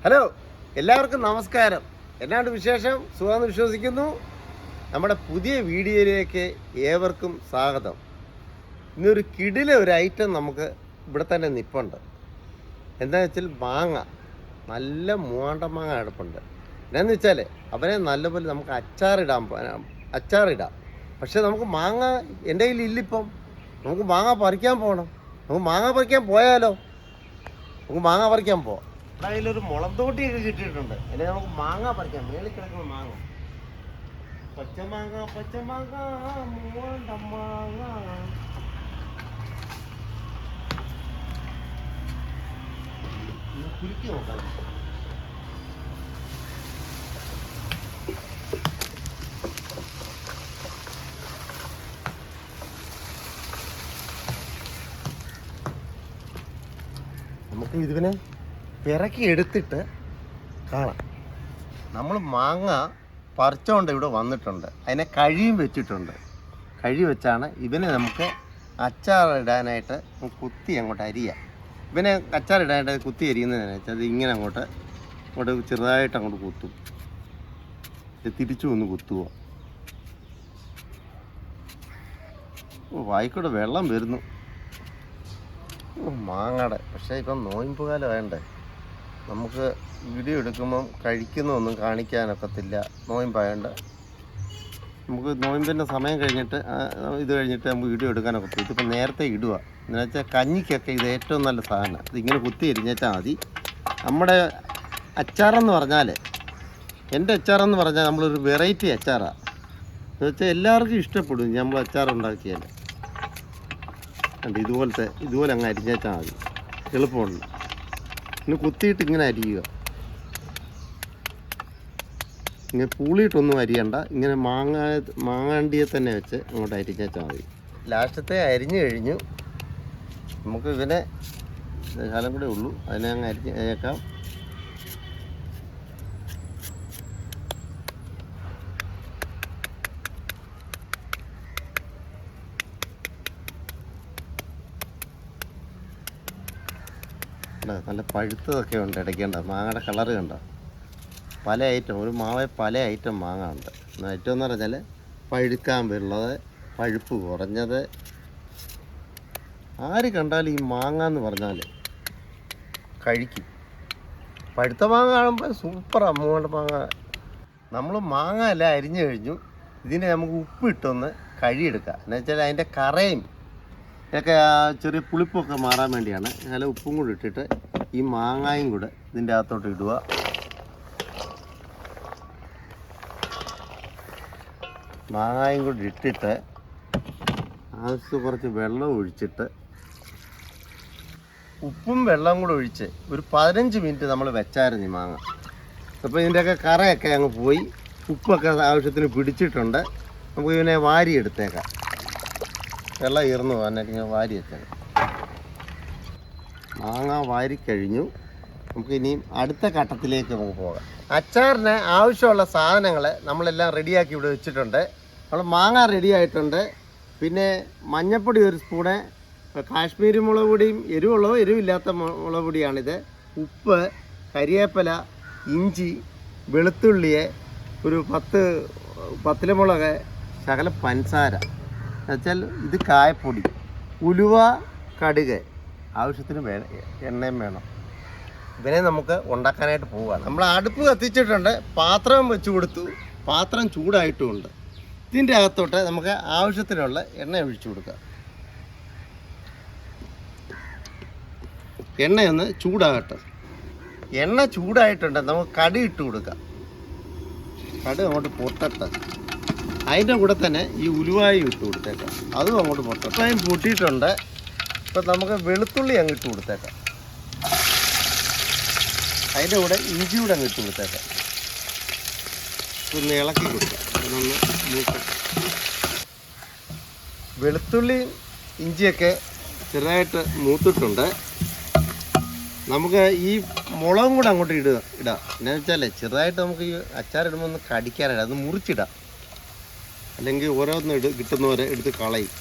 Hello, എല്ലാവർക്കും നമസ്കാരം. എന്നാണ് വിശേഷം? സുഖമെന്ന് വിശ്വസിക്കുന്നു. നമ്മുടെ പുതിയ വീഡിയോയിലേക്ക് ഏവർക്കും സ്വാഗതം. ഇന്നൊരു കിടില ഒരു ഐറ്റം നമുക്ക് ഇവിടെ തന്നെ നിൽപ്പുണ്ട്. എന്താണെന്ന് വെച്ചാൽ മാങ്ങ, നല്ല മൂവാണ്ട മാങ്ങ കിടപ്പുണ്ട്. എന്നാന്ന് വെച്ചാൽ അവരെ നല്ലപോലെ നമുക്ക് അച്ചാറിടാം. പക്ഷെ നമുക്ക് മാങ്ങ എൻ്റെ കയ്യിൽ ഇല്ലിപ്പം. നമുക്ക് മാങ്ങ പറിക്കാൻ പോകണം. നമുക്ക് മാങ്ങ പറിക്കാൻ പോയാലോ? നമുക്ക് മാങ്ങ പറിക്കാൻ പോവാം. അതിലൊരു മുളന്തോട്ടിയൊക്കെ കിട്ടിയിട്ടുണ്ട്. അല്ലെങ്കിൽ നമുക്ക് മാങ്ങ പറിക്കാം. മേളിൽ കിടക്കുന്ന മാങ്ങ, പച്ചമാങ്ങ മൂവാണ്ട മാങ്ങ. കുലുക്കി നോക്കാം. നമുക്ക് ഇതിനെ പിറക്കി എടുത്തിട്ട് കാണാം. നമ്മൾ മാങ്ങ പറിച്ചുകൊണ്ട് ഇവിടെ വന്നിട്ടുണ്ട്. അതിനെ കഴിയും വെച്ചിട്ടുണ്ട്. കഴി വെച്ചാണ് ഇവനെ നമുക്ക് അച്ചാറിടാനായിട്ട് കുത്തി അങ്ങോട്ട് അരിയാം. ഇവനെ അച്ചാറിടാനായിട്ട് കുത്തി അരിയുന്നതിനാണെന്ന് വെച്ചാൽ അത് ഇങ്ങനെ അങ്ങോട്ട് ചെറുതായിട്ട് അങ്ങോട്ട് കുത്തും. തിരിച്ചു ഒന്ന് കുത്തുക. വായിക്കൂടെ വെള്ളം വരുന്നു. മാങ്ങയുടെ പക്ഷേ ഇപ്പം നോയമ്പ് കാലം വേണ്ടേ. നമുക്ക് വീഡിയോ എടുക്കുമ്പം കഴിക്കുന്നൊന്നും കാണിക്കാനൊക്കത്തില്ല. നോയമ്പായതുകൊണ്ട് നമുക്ക് നോയമ്പിൻ്റെ സമയം കഴിഞ്ഞിട്ട് ഇത് കഴിഞ്ഞിട്ട് നമുക്ക് വീഡിയോ എടുക്കാനൊക്കെ. ഇതിപ്പോൾ നേരത്തെ ഇടുക എന്ന് വെച്ചാൽ കഞ്ഞിക്കൊക്കെ ഇത് ഏറ്റവും നല്ല സാധനമാണ്. ഇതിങ്ങനെ കുത്തി എരിഞ്ഞാൽ മതി. നമ്മുടെ അച്ചാറെന്ന് പറഞ്ഞാൽ, എൻ്റെ അച്ചാറെന്ന് പറഞ്ഞാൽ നമ്മളൊരു വെറൈറ്റി അച്ചാറാണ്. എന്ന് വെച്ചാൽ എല്ലാവർക്കും ഇഷ്ടപ്പെടും നമ്മൾ അച്ചാറുണ്ടാക്കിയാൽ. ഇതുപോലെ അങ്ങ് അരിഞ്ഞാൽ മതി. എളുപ്പമുണ്ട്. പിന്നെ കുത്തിയിട്ട് ഇങ്ങനെ അരിയുക. ഇങ്ങനെ പൂളിയിട്ടൊന്നും അരിയണ്ട. ഇങ്ങനെ മാങ്ങാണ്ടിയെ തന്നെ വെച്ച് അങ്ങോട്ട് അരിഞ്ഞാൽ മതി. ലാസ്റ്റത്തെ അരിഞ്ഞു കഴിഞ്ഞു. നമുക്ക് ഇവനെ കാലം കൂടെ ഉള്ളൂ. അതിനെ അങ്ങ് അരിഞ്ഞേക്കാം. നല്ല പഴുത്തതൊക്കെ ഉണ്ട്. ഇടയ്ക്കേണ്ട മാങ്ങയുടെ കളറ് കണ്ട പല ഐറ്റം. ഒരു മാവേ പല ഐറ്റം മാങ്ങ ഉണ്ട്. ഐറ്റം എന്ന് പറഞ്ഞാൽ പഴുക്കാൻ വരുള്ളത്, പഴുപ്പ് കുറഞ്ഞത്. ആര് കണ്ടാലും ഈ മാങ്ങ എന്ന് പറഞ്ഞാൽ കഴിക്കും. പഴുത്ത മാങ്ങ കാണുമ്പോൾ സൂപ്പറാണ്. മൂവാണ്ട മാങ്ങ. നമ്മൾ മാങ്ങ എല്ലാം അരിഞ്ഞു കഴിഞ്ഞു. ഇതിനെ നമുക്ക് ഉപ്പിട്ടൊന്ന് കഴുകിയെടുക്കുക. എന്ന് വെച്ചാൽ അതിൻ്റെ കറയും ഇതൊക്കെ ചെറിയ പുളിപ്പൊക്കെ മാറാൻ വേണ്ടിയാണ്. നല്ല ഉപ്പും കൂടി ഇട്ടിട്ട് ഈ മാങ്ങായും കൂടെ ഇതിൻ്റെ അകത്തോട്ട് ഇടുക. മാങ്ങായും കൂടി ഇട്ടിട്ട് ആവശ്യം കുറച്ച് വെള്ളം ഒഴിച്ചിട്ട് ഉപ്പും വെള്ളം കൂടെ ഒഴിച്ച് ഒരു 15 മിനിറ്റ് നമ്മൾ വെച്ചായിരുന്നു ഈ മാങ്ങ. അപ്പോൾ ഇതിൻ്റെയൊക്കെ കറയൊക്കെ അങ്ങ് പോയി. ഉപ്പൊക്കെ ആവശ്യത്തിന് പിടിച്ചിട്ടുണ്ട്. നമുക്ക് ഇതിനെ വാരിയെടുത്തേക്കാം. വെള്ളം ഈർന്നു പോകാനായിട്ട് ഇങ്ങനെ വാരി വെച്ചത്. മാങ്ങ വാരിക്കഴിഞ്ഞു. നമുക്ക് ഇനിയും അടുത്ത ഘട്ടത്തിലേക്ക് നമുക്ക് പോകാം. അച്ചാറിന് ആവശ്യമുള്ള സാധനങ്ങൾ നമ്മളെല്ലാം റെഡിയാക്കി ഇവിടെ വെച്ചിട്ടുണ്ട്. നമ്മൾ മാങ്ങ റെഡി ആയിട്ടുണ്ട്. പിന്നെ മഞ്ഞൾപ്പൊടി 1 സ്പൂണ്, കാശ്മീരി മുളക് പൊടിയും എരിവുള്ളതോ എരിവില്ലാത്ത മുളക് പൊടിയാണിത്, ഉപ്പ്, കരിവേപ്പില, ഇഞ്ചി, വെളുത്തുള്ളിയെ ഒരു 10 പത്തിലമുളക്, ശകലം പഞ്ചസാര, എന്നുവെച്ചാൽ ഇത് കായപ്പൊടി, ഉലുവ, കടുക്, ആവശ്യത്തിന് എണ്ണയും വേണം. ഇതിനെ നമുക്ക് ഉണ്ടാക്കാനായിട്ട് പോവുകയാണ്. നമ്മൾ അടുപ്പ് കത്തിച്ചിട്ടുണ്ട്. പാത്രം വെച്ച് കൊടുത്തു. പാത്രം ചൂടായിട്ടുമുണ്ട്. ഇതിൻ്റെ അകത്തോട്ട് നമുക്ക് ആവശ്യത്തിനുള്ള എണ്ണ ഒഴിച്ചു കൊടുക്കാം. എണ്ണയൊന്ന് ചൂടാകട്ടെ. എണ്ണ ചൂടായിട്ടുണ്ട്. നമുക്ക് കടുക് ഇട്ട് കൊടുക്കാം. കടുക് അങ്ങോട്ട് പൊട്ടട്ടെ. അതിൻ്റെ കൂടെ തന്നെ ഈ ഉലുവായും ഇട്ട് കൊടുത്തേക്കാം. അതും അങ്ങോട്ട് പൊട്ടട്ടായും പൊട്ടിയിട്ടുണ്ട്. ഇപ്പം നമുക്ക് വെളുത്തുള്ളി അങ്ങ് ഇട്ട് കൊടുത്തേക്കാം. അതിൻ്റെ കൂടെ ഇഞ്ചി കൂടെ അങ്ങ് ഇട്ട് കൊടുത്തേക്കാം. ഒന്ന് ഇളക്കി കൊടുക്കാം. ഒന്ന് മൂക്കാം. വെളുത്തുള്ളിയും ഇഞ്ചിയൊക്കെ ചെറുതായിട്ട് മൂത്തിട്ടുണ്ട്. നമുക്ക് ഈ മുളകും കൂടെ അങ്ങോട്ട് ഇടാം. എന്നാന്ന് വെച്ചാൽ ചെറുതായിട്ട് നമുക്ക് ഈ അച്ചാറിടുമ്പോൾ ഒന്ന് കടിക്കാനായിട്ട് അത് മുറിച്ചിടാം. അല്ലെങ്കിൽ ഓരോന്ന് കിട്ടുന്നവരെ എടുത്ത് കളയും.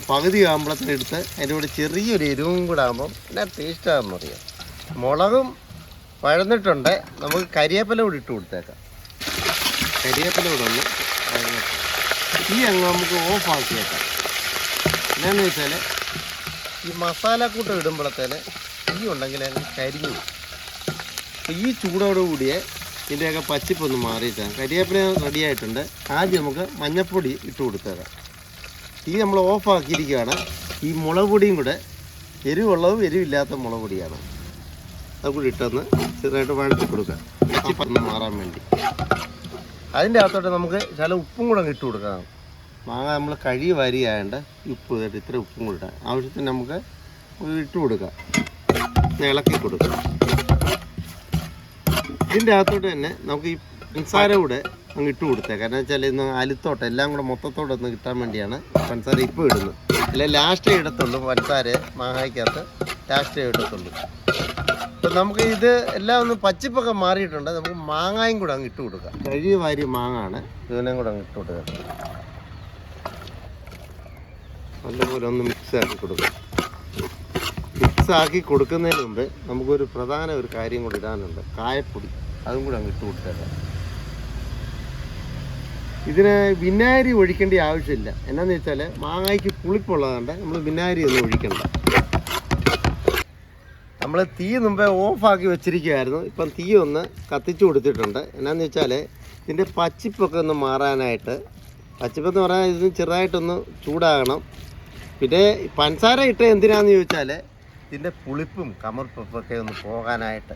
പകുതി ആകുമ്പോഴത്തേന് എടുത്ത് അതിൻ്റെ കൂടെ ചെറിയൊരു എരിവും കൂടെ ആകുമ്പം എന്നാ ടേസ്റ്റാണെന്ന് അറിയാം. മുളകും വഴന്നിട്ടുണ്ട്. നമുക്ക് കരിവേപ്പില കൂടി ഇട്ട് കൊടുത്തേക്കാം. കരിവേപ്പില കൂടെ ഒന്ന് വഴന്നിട്ട് ഈ അങ്ങ് നമുക്ക് ഓഫാക്കിയേക്കാം. എന്നാന്ന് വെച്ചാൽ ഈ മസാലക്കൂട്ട് ഇടുമ്പോഴത്തേന് തീ ഉണ്ടെങ്കിൽ അങ്ങ് കരിഞ്ഞു. അപ്പോൾ ഈ ചൂടോടുകൂടിയേ ഇതിൻ്റെയൊക്കെ പച്ചിപ്പൊന്ന് മാറിയിട്ടാണ്. കരിവേപ്പില റെഡി ആയിട്ടുണ്ട്. ആദ്യം നമുക്ക് മഞ്ഞൾപ്പൊടി ഇട്ട് കൊടുത്തേക്കാം. തീ നമ്മൾ ഓഫാക്കിയിരിക്കുകയാണ്. ഈ മുളക് പൊടിയും കൂടെ എരിവുള്ളതും എരിവില്ലാത്ത മുളക് പൊടിയാണ്. അതുകൂടി ഇട്ടൊന്ന് ചെറുതായിട്ട് വഴറ്റി കൊടുക്കാം, പച്ചിപ്പൊന്ന് മാറാൻ വേണ്ടി. അതിൻ്റെ അകത്തോട്ട് നമുക്ക് ചില ഉപ്പും കൂടെ ഇട്ട് കൊടുക്കാം. മാങ്ങ നമ്മൾ കഴുകി വാരിയായതുകൊണ്ട് ഉപ്പ് ഇട്ട് ഇത്ര ഉപ്പും കൂടെ ഇടാം. ആവശ്യത്തിന് നമുക്ക് ഇട്ട് കൊടുക്കാം, ഇളക്കി കൊടുക്കാം. ഇതിൻ്റെ അകത്തോട്ട് തന്നെ നമുക്ക് ഈ പഞ്ചസാര കൂടെ അങ്ങ് ഇട്ട് കൊടുത്തേക്കാം. കാരണം വെച്ചാൽ ഇന്ന് അലുത്തോട്ട് എല്ലാം കൂടെ മൊത്തത്തോടെ ഒന്ന് കിട്ടാൻ വേണ്ടിയാണ് പഞ്ചസാര ഇപ്പോൾ ഇടുന്നത്. അല്ലെ ലാസ്റ്റേ ഇടത്തുള്ളൂ പഞ്ചസാര, മാങ്ങയ്ക്കകത്ത് ലാസ്റ്റേ ഇടത്തുള്ളൂ. അപ്പം നമുക്ക് ഇത് എല്ലാം ഒന്ന് പച്ചിപ്പൊക്കെ മാറിയിട്ടുണ്ട്. നമുക്ക് മാങ്ങായും കൂടെ അങ്ങ് ഇട്ട് കൊടുക്കാം. കഴുകി വാരി മാങ്ങാണ്, ഇതിനെയും കൂടെ അങ്ങ് ഇട്ട് കൊടുക്കാം. നല്ലപോലെ ഒന്ന് മിക്സാക്കി കൊടുക്കാം. മിക്സാക്കി കൊടുക്കുന്നതിന് മുമ്പ് നമുക്കൊരു പ്രധാന ഒരു കാര്യം കൂടി ഇടാനുണ്ട്, കായപ്പൊടി. അതും കൂടെ അങ്ങ് ഇട്ട് കൊടുത്തേക്കാം. ഇതിന് വിനാഗിരി ഒഴിക്കേണ്ട ആവശ്യമില്ല. എന്നാന്ന് വെച്ചാൽ മാങ്ങയ്ക്ക് പുളിപ്പുള്ളതുകൊണ്ട് നമ്മൾ വിനാഗിരി ഒന്നും ഒഴിക്കണ്ട. നമ്മൾ തീ മുമ്പേ ഓഫാക്കി വെച്ചിരിക്കുകയായിരുന്നു. ഇപ്പം തീ ഒന്ന് കത്തിച്ചു കൊടുത്തിട്ടുണ്ട്. എന്നാന്ന് വെച്ചാൽ ഇതിൻ്റെ പച്ചിപ്പൊക്കെ ഒന്ന് മാറാനായിട്ട്. പച്ചിപ്പെന്ന് പറഞ്ഞാൽ ഇതിന് ചെറുതായിട്ടൊന്ന് ചൂടാകണം. പിന്നെ പഞ്ചസാര ഇട്ട് എന്തിനാന്ന് ചോദിച്ചാൽ ഇതിൻ്റെ പുളിപ്പും കമർപ്പൊക്കെ ഒന്ന് പോകാനായിട്ട്.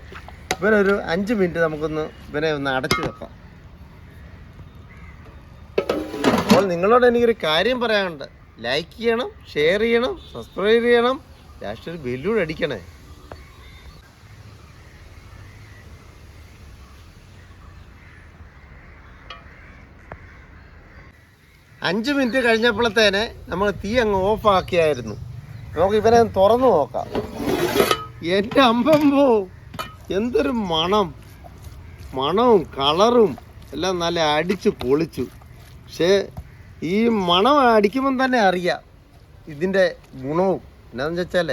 ഇവനൊരു 5 മിനിറ്റ് നമുക്കൊന്ന് ഇവനെ ഒന്ന് അടച്ചു വെക്കാം. അപ്പോൾ നിങ്ങളോട് എനിക്കൊരു കാര്യം പറയാനുണ്ട്. ലൈക്ക് ചെയ്യണം, ഷെയർ ചെയ്യണം, സബ്സ്ക്രൈബ് ചെയ്യണം, ലാസ്റ്റ് ഒരു ബെല്ലൂടെ അടിക്കണേ. അഞ്ച് മിനിറ്റ് കഴിഞ്ഞപ്പോഴത്തേനെ നമ്മൾ തീ അങ്ങ് ഓഫാക്കിയായിരുന്നു. നമുക്ക് ഇവനെ തുറന്നു നോക്കാം. എൻ്റെ അമ്പമ്പോ എന്തൊരു മണവും കളറും എല്ലാം നല്ല അടിച്ച് പൊളിച്ചു. പക്ഷേ ഈ മണം അടിക്കുമ്പം തന്നെ അറിയാം ഇതിൻ്റെ ഗുണവും. എന്താണെന്ന് വെച്ചാൽ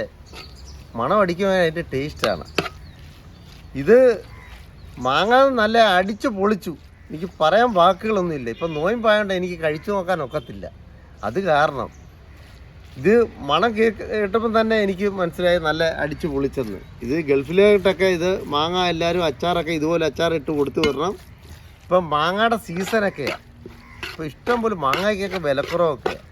മണം അടിക്കുമ്പോൾ അതിൻ്റെ ടേസ്റ്റാണ്. ഇത് മാങ്ങ നല്ല അടിച്ച് പൊളിച്ചു. എനിക്ക് പറയാൻ വാക്കുകളൊന്നുമില്ല. ഇപ്പം നോയമ്പായതുകൊണ്ട് എനിക്ക് കഴിച്ചു നോക്കാൻ ഒക്കത്തില്ല. അത് കാരണം ഇത് മണം കേട്ടപ്പം തന്നെ എനിക്ക് മനസ്സിലായി നല്ല അടിച്ചു പൊളിച്ചെന്ന്. ഇത് ഗൾഫിലോട്ടൊക്കെ ഇത് മാങ്ങ എല്ലാവരും അച്ചാറൊക്കെ ഇതുപോലെ അച്ചാറിട്ട് കൊടുത്തു വിടണം. ഇപ്പം മാങ്ങയുടെ സീസണൊക്കെയാണ്. ഇപ്പോൾ ഇഷ്ടംപോലെ മാങ്ങയ്ക്കൊക്കെ വിലക്കുറവൊക്കെയാണ്.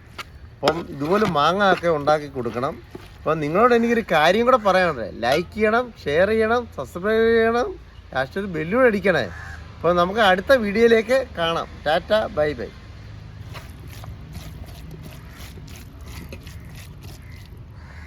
അപ്പം ഇതുപോലെ മാങ്ങ ഒക്കെ ഉണ്ടാക്കി കൊടുക്കണം. അപ്പം നിങ്ങളോട് എനിക്കൊരു കാര്യം കൂടെ പറയാനുണ്ട്. ലൈക്ക് ചെയ്യണം, ഷെയർ ചെയ്യണം, സബ്സ്ക്രൈബ് ചെയ്യണം, ലാസ്റ്റ് ഒരു ബെല്ലൂടെ അടിക്കണേ. അപ്പോൾ നമുക്ക് അടുത്ത വീഡിയോയിലേക്ക് കാണാം. Tata, bye bye.